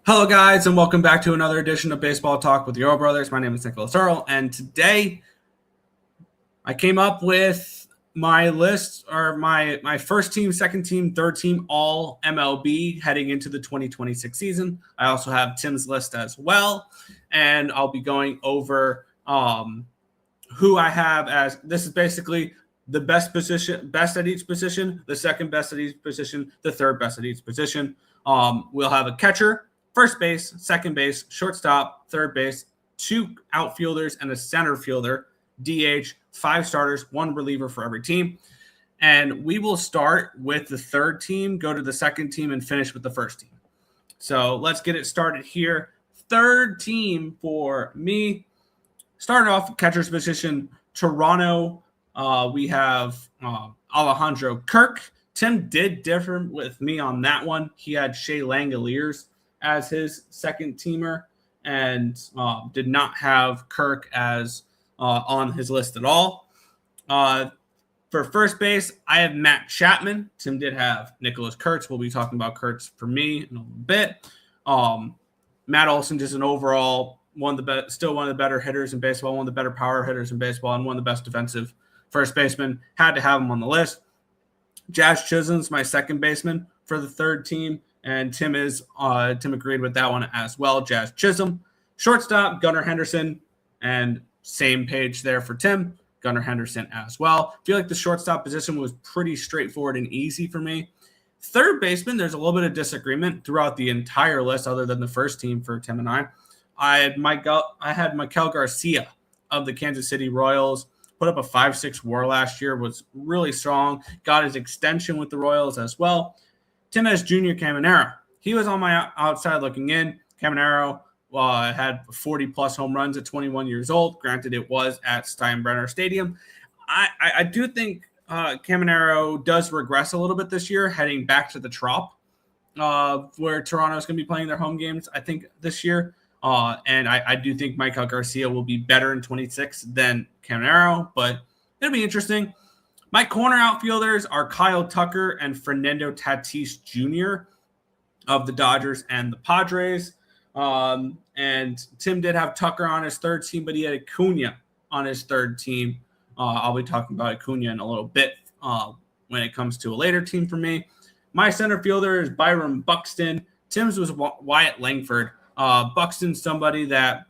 Hello, guys, and welcome back to another edition of Baseball Talk with the Earle Brothers. My name is Nicholas Earle, and today I came up with my list, or my first team, second team, third team, All-MLB heading into the 2026 season. I also have Tim's list as well, and I'll be going over who I have as this is basically the best position, best at each position, the second best at each position, the third best at each position. We'll have a catcher, first base, second base, shortstop, third base, two outfielders, and a center fielder, DH, 5 starters, 1 reliever for every team. And we will start with the third team, go to the second team, and finish with the first team. So let's get it started here. Third team for me. Starting off catcher's position, Toronto. We have Alejandro Kirk. Tim did differ with me on that one. He had Shea Langoliers as his second teamer and did not have Kirk as on his list at all. For first base, I have Matt Chapman. Tim did have Nicholas Kurtz. We'll be talking about Kurtz for me in a little bit. Matt Olson, just an overall still one of the better hitters in baseball, one of the better power hitters in baseball, and one of the best defensive first basemen. Had to have him on the list. Jazz Chisholm's my second baseman for the third team, and Tim agreed with that one as well. Jazz Chisholm, shortstop Gunnar Henderson, and same page there for Tim. Gunnar Henderson as well. I feel like the shortstop position was pretty straightforward and easy for me. Third baseman, there's a little bit of disagreement throughout the entire list, other than the first team for Tim and I. I had Maikel Garcia of the Kansas City Royals. Put up a 5.6 WAR last year, was really strong. Got his extension with the Royals as well. Tim has Junior Caminero. He was on my outside looking in. Caminero had 40-plus home runs at 21 years old. Granted, it was at Steinbrenner Stadium. I do think Caminero does regress a little bit this year, heading back to the Trop, where Toronto's going to be playing their home games, I think, this year. And I do think Maikel Garcia will be better in 26 than Caminero, but it'll be interesting. My corner outfielders are Kyle Tucker and Fernando Tatis Jr. of the Dodgers and the Padres. And Tim did have Tucker on his third team, but he had Acuna on his third team. I'll be talking about Acuna in a little bit when it comes to a later team for me. My center fielder is Byron Buxton. Tim's was Wyatt Langford. Buxton's somebody that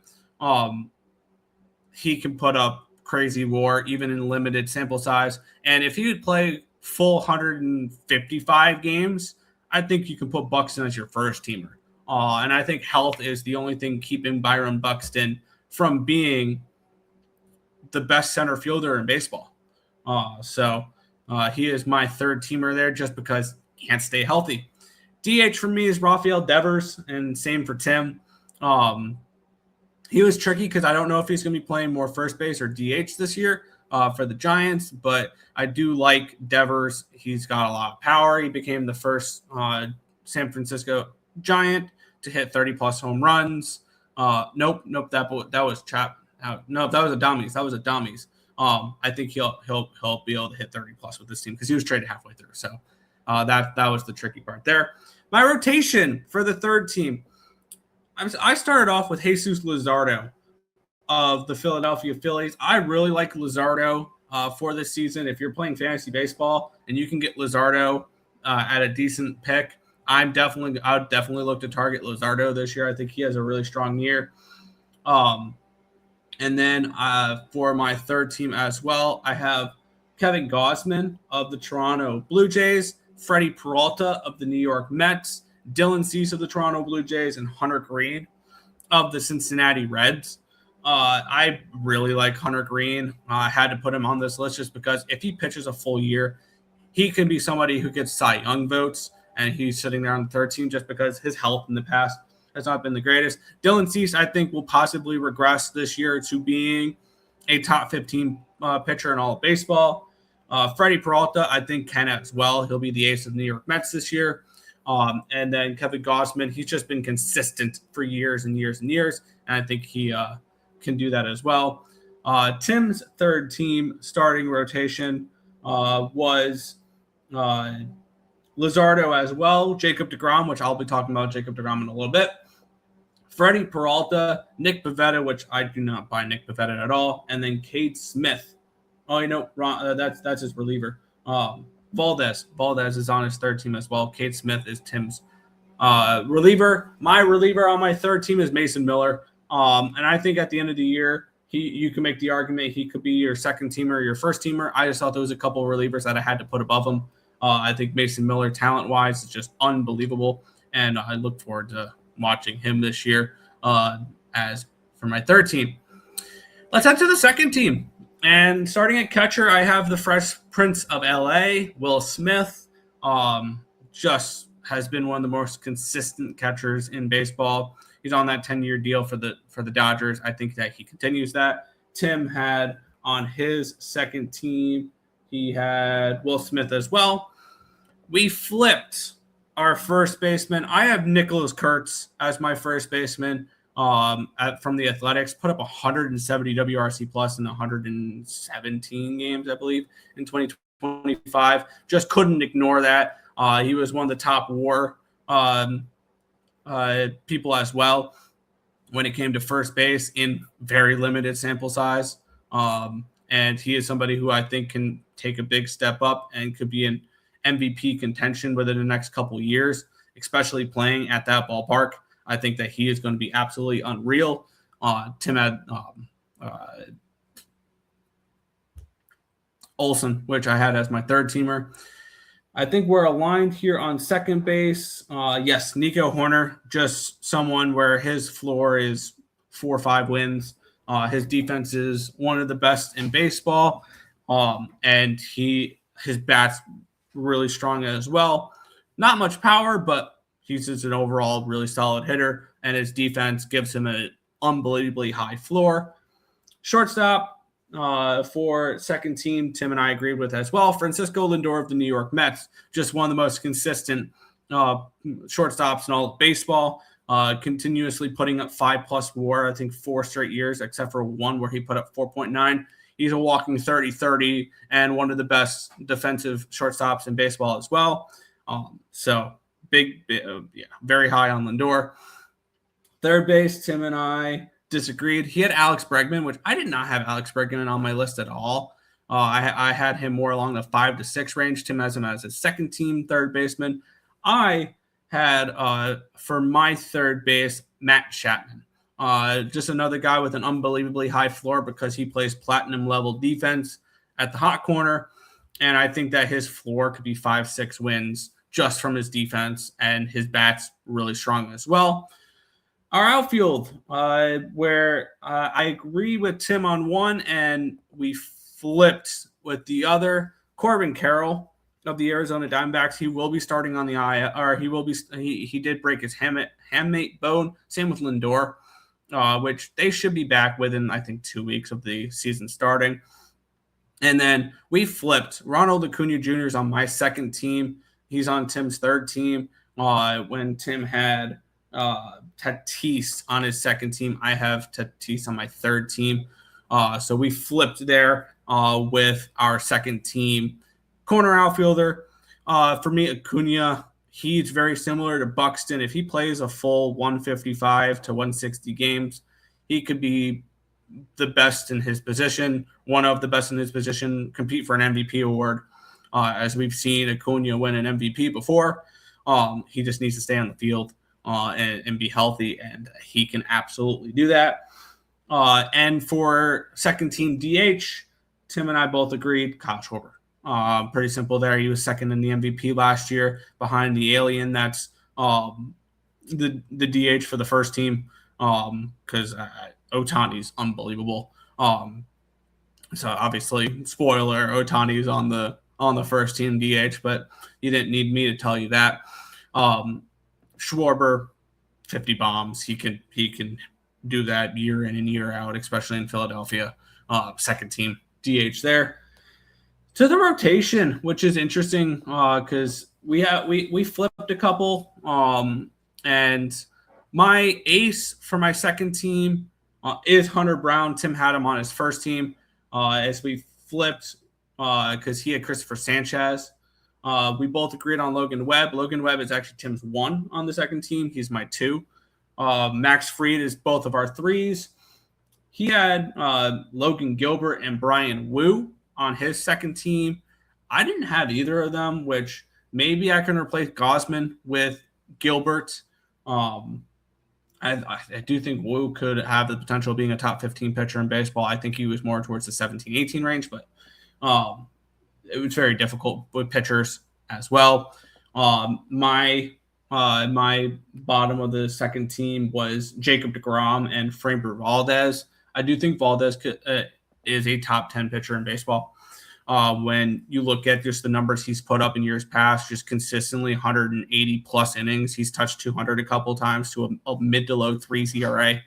he can put up crazy WAR, even in limited sample size. And if he would play full 155 games, I think you can put Buxton as your first teamer. And I think health is the only thing keeping Byron Buxton from being the best center fielder in baseball. So he is my third teamer there just because he can't stay healthy. DH for me is Rafael Devers, and same for Tim. He was tricky because I don't know if he's going to be playing more first base or DH this year for the Giants, but I do like Devers. He's got a lot of power. He became the first San Francisco Giant to hit 30-plus home runs. Nope, that was Chap. No, that was Adames. I think he'll be able to hit 30-plus with this team because he was traded halfway through. So that was the tricky part there. My rotation for the third team, I started off with Jesus Luzardo of the Philadelphia Phillies. I really like Luzardo for this season. If you're playing fantasy baseball and you can get Luzardo at a decent pick, I would definitely look to target Luzardo this year. I think he has a really strong year. And then for my third team as well, I have Kevin Gausman of the Toronto Blue Jays, Freddie Peralta of the New York Mets, Dylan Cease of the Toronto Blue Jays, and Hunter Greene of the Cincinnati Reds. I really like Hunter Greene. I had to put him on this list just because if he pitches a full year, he can be somebody who gets Cy Young votes, and he's sitting there on the third team just because his health in the past has not been the greatest. Dylan Cease, I think, will possibly regress this year to being a top 15 pitcher in all of baseball. Freddie Peralta, I think, can as well. He'll be the ace of the New York Mets this year. And then Kevin Gausman, he's just been consistent for years and years and years, and I think he can do that as well. Tim's third team starting rotation was Luzardo as well, Jacob deGrom, which I'll be talking about Jacob deGrom in a little bit, Freddie Peralta, Nick Pivetta, which I do not buy Nick Pivetta at all, and then Cade Smith. Oh, that's his reliever. Valdez is on his third team as well. Cade Smith is Tim's reliever. My reliever on my third team is Mason Miller. And I think at the end of the year, you can make the argument he could be your second teamer, your first teamer. I just thought there was a couple of relievers that I had to put above him. I think Mason Miller, talent-wise, is just unbelievable, and I look forward to watching him this year as for my third team. Let's head to the second team. And starting at catcher, I have the Fresh Prince of LA, Will Smith. Just has been one of the most consistent catchers in baseball. He's on that 10-year deal for the Dodgers. I think that he continues that. Tim had on his second team, he had Will Smith as well. We flipped our first baseman. I have Nicholas Kurtz as my first baseman from the Athletics. Put up 170 WRC plus in 117 games, I believe, in 2025. Just couldn't ignore that. He was one of the top WAR people as well when it came to first base in very limited sample size. And he is somebody who I think can take a big step up and could be in MVP contention within the next couple of years, especially playing at that ballpark. I think that he is going to be absolutely unreal. Tim had Olsen, which I had as my third teamer. I think we're aligned here on second base. Yes, Nico Horner, just someone where his floor is 4 or 5 wins. His defense is one of the best in baseball, and his bat's really strong as well. Not much power, but he's just an overall really solid hitter, and his defense gives him an unbelievably high floor. Shortstop, for second team, Tim and I agreed with as well. Francisco Lindor of the New York Mets, just one of the most consistent shortstops in all of baseball, continuously putting up 5+ WAR, I think 4 straight years, except for one where he put up 4.9. He's a walking 30-30 and one of the best defensive shortstops in baseball as well. So very high on Lindor. Third base, Tim and I disagreed. He had Alex Bregman, which I did not have Alex Bregman on my list at all. I had him more along the 5 to 6 range. Tim has him as his second team third baseman. I had for my third base Matt Chapman. Just another guy with an unbelievably high floor because he plays platinum level defense at the hot corner. And I think that his floor could be 5-6 wins just from his defense, and his bat's really strong as well. Our outfield, where I agree with Tim on one and we flipped with the other. Corbin Carroll of the Arizona Diamondbacks, he will be starting on the IL, or he did break his hamate bone. Same with Lindor, which they should be back within, I think, 2 weeks of the season starting. And then we flipped. Ronald Acuna Jr. is on my second team. He's on Tim's third team. When Tim had Tatis on his second team, I have Tatis on my third team. So we flipped there with our second team corner outfielder. For me, Acuna, he's very similar to Buxton. If he plays a full 155 to 160 games, he could be the best in his position, one of the best in his position, compete for an MVP award. As we've seen Acuna win an MVP before. He just needs to stay on the field and be healthy, and he can absolutely do that. And for second team DH, Tim and I both agreed, Kyle Schwarber. Pretty simple there. He was second in the MVP last year behind the alien. That's the DH for the first team because Ohtani's unbelievable. So obviously, spoiler, Ohtani's on the first team DH, but you didn't need me to tell you that. Schwarber, 50 bombs. He can do that year in and year out, especially in Philadelphia. Second team DH there. To the rotation, which is interesting because we flipped a couple. And my ace for my second team is Hunter Brown. Tim had him on his first team. As we flipped because he had Christopher Sanchez. We both agreed on Logan Webb. Logan Webb is actually Tim's 1 on the second team. He's my 2. Max Fried is both of our threes. He had Logan Gilbert and Brian Wu on his second team. I didn't have either of them, which maybe I can replace Gosman with Gilbert. I do think Wu could have the potential of being a top 15 pitcher in baseball. I think he was more towards the 17, 18 range, but it was very difficult with pitchers as well. My bottom of the second team was Jacob deGrom and Framber Valdez. I do think Valdez is a top 10 pitcher in baseball. When you look at just the numbers he's put up in years past, just consistently 180 plus innings. He's touched 200 a couple times to a mid to low 3s ERA.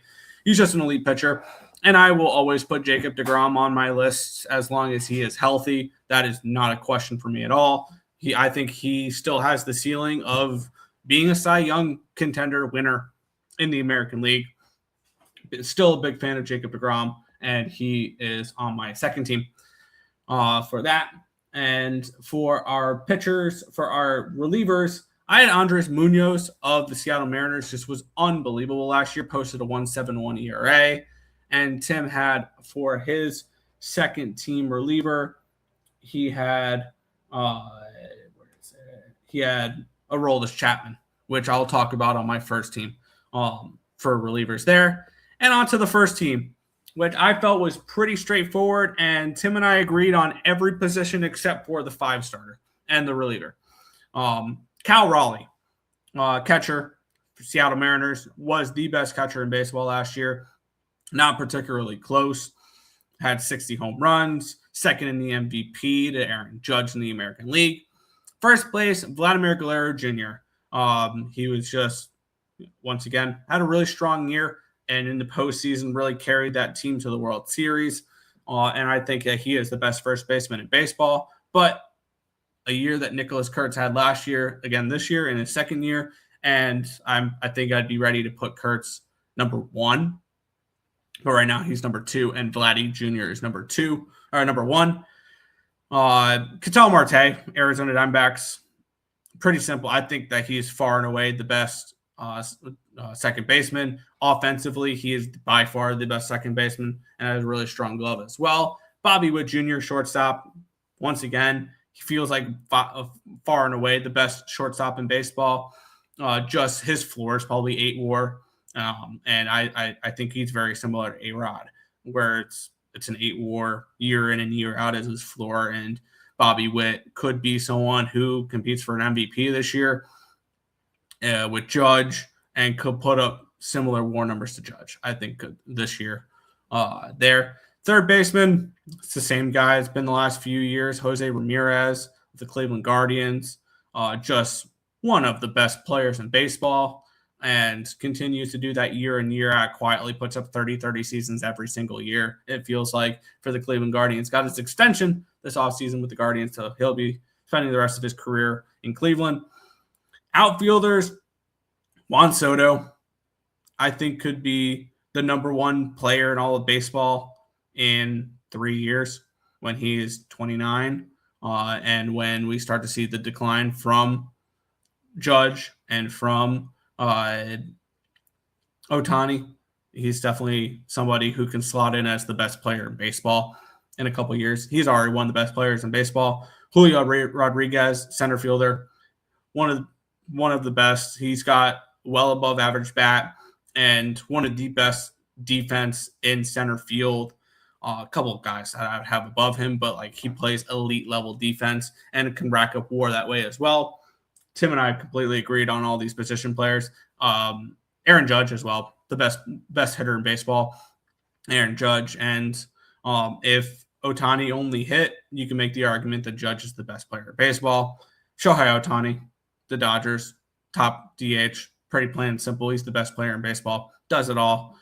He's just an elite pitcher. And I will always put Jacob deGrom on my list as long as he is healthy. That is not a question for me at all. I think he still has the ceiling of being a Cy Young contender winner in the American League. Still a big fan of Jacob deGrom, and he is on my second team for that. And for our pitchers, for our relievers, I had Andres Munoz of the Seattle Mariners. Just was unbelievable last year, posted a 1.71 ERA. And Tim had, for his second team reliever, he had Aroldis Chapman, which I'll talk about on my first team for relievers there. And on to the first team, which I felt was pretty straightforward, and Tim and I agreed on every position except for the 5-starter and the reliever. Cal Raleigh, catcher for Seattle Mariners, was the best catcher in baseball last year. Not particularly close. Had 60 home runs, second in the MVP to Aaron Judge in the American League. First place, Vladimir Guerrero Jr. He was just, once again, had a really strong year, and in the postseason really carried that team to the World Series. And I think that he is the best first baseman in baseball. But a year that Nicholas Kurtz had last year, again this year in his second year, and I think I'd be ready to put Kurtz number 1. But right now he's number 2, and Vladdy Jr. is number 1. Ketel Marte, Arizona Diamondbacks, pretty simple. I think that he's far and away the best second baseman. Offensively, he is by far the best second baseman and has a really strong glove as well. Bobby Witt Jr., shortstop. Once again, he feels like far and away the best shortstop in baseball. Just his floor is probably 8 WAR. And I think he's very similar to A-Rod, where it's an 8 WAR year in and year out as his floor. And Bobby Witt could be someone who competes for an MVP this year with Judge and could put up similar WAR numbers to Judge, I think, this year. There. Third baseman, it's the same guy. It's been the last few years. Jose Ramirez of the Cleveland Guardians. Just one of the best players in baseball and continues to do that year in, year out, quietly puts up 30 seasons every single year, it feels like, for the Cleveland Guardians. Got his extension this offseason with the Guardians, so he'll be spending the rest of his career in Cleveland. Outfielders, Juan Soto, I think could be the number 1 player in all of baseball in 3 years when he is 29, and when we start to see the decline from Judge and from Ohtani. He's definitely somebody who can slot in as the best player in baseball in a couple of years. He's already one of the best players in baseball. Julio Rodriguez, center fielder, one of the best. He's got well above average bat and one of the best defense in center field. A couple of guys that I would have above him, but like he plays elite level defense and can rack up WAR that way as well. Tim and I completely agreed on all these position players. Aaron Judge as well, the best hitter in baseball. Aaron Judge. And if Ohtani only hit, you can make the argument that Judge is the best player in baseball. Shohei Ohtani, the Dodgers, top DH, pretty plain and simple. He's the best player in baseball. Does it all.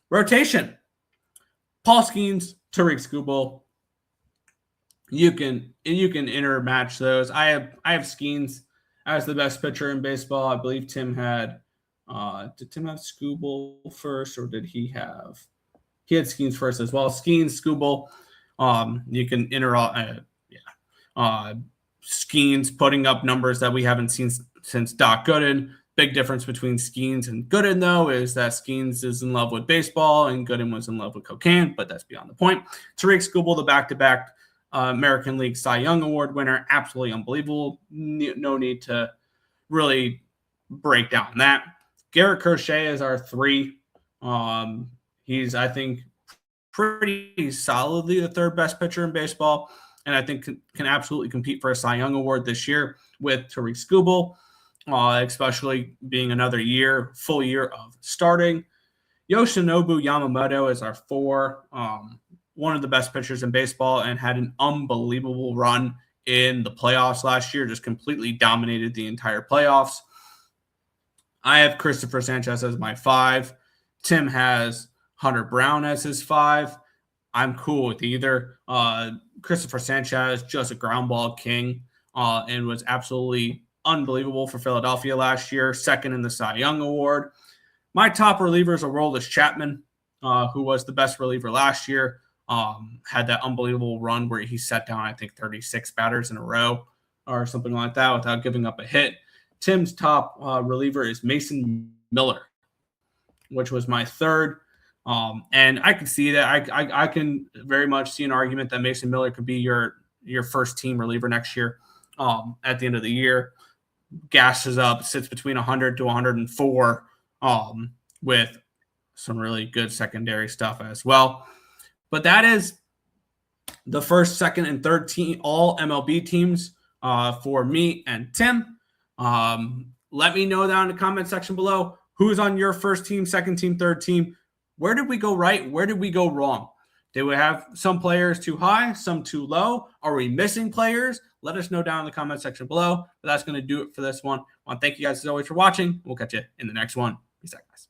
Rotation. Paul Skeens, Tariq Skubal. You can intermatch those. I have Skeens as the best pitcher in baseball. I believe Tim had did Tim have Skubal first, or did he had Skeens first as well? Skeens, Skubal. You can Skeens putting up numbers that we haven't seen since Doc Gooden. Big difference between Skeens and Gooden, though, is that Skeens is in love with baseball and Gooden was in love with cocaine, but that's beyond the point. Tariq Skubal, the back-to-back American League Cy Young Award winner, absolutely unbelievable. No need to really break down that. Garrett Crochet is our 3. He's, I think, pretty solidly the 3rd best pitcher in baseball, and I think can absolutely compete for a Cy Young Award this year with Tariq Skubal. Especially being another full year of starting. Yoshinobu Yamamoto is our 4, one of the best pitchers in baseball and had an unbelievable run in the playoffs last year, just completely dominated the entire playoffs. I have Christopher Sanchez as my 5. Tim has Hunter Brown as his 5. I'm cool with either. Christopher Sanchez, just a ground ball king, and was absolutely unbelievable for Philadelphia last year, 2nd in the Cy Young Award. My top reliever is Aroldis Chapman, who was the best reliever last year. Had that unbelievable run where he set down, I think, 36 batters in a row or something like that without giving up a hit. Tim's top reliever is Mason Miller, which was my 3rd. And I can see that. I can very much see an argument that Mason Miller could be your first team reliever next year at the end of the year. Gasses up, sits between 100 to 104 with some really good secondary stuff as well. But that is the 1st, 2nd, and 3rd team, all MLB teams for me and Tim. Let me know down in the comment section below who's on your 1st team, 2nd team, 3rd team. Where did we go right? Where did we go wrong? Did we have some players too high, some too low? Are we missing players? Let us know down in the comment section below. But that's going to do it for this one. I want to thank you guys as always for watching. We'll catch you in the next one. Peace out, guys.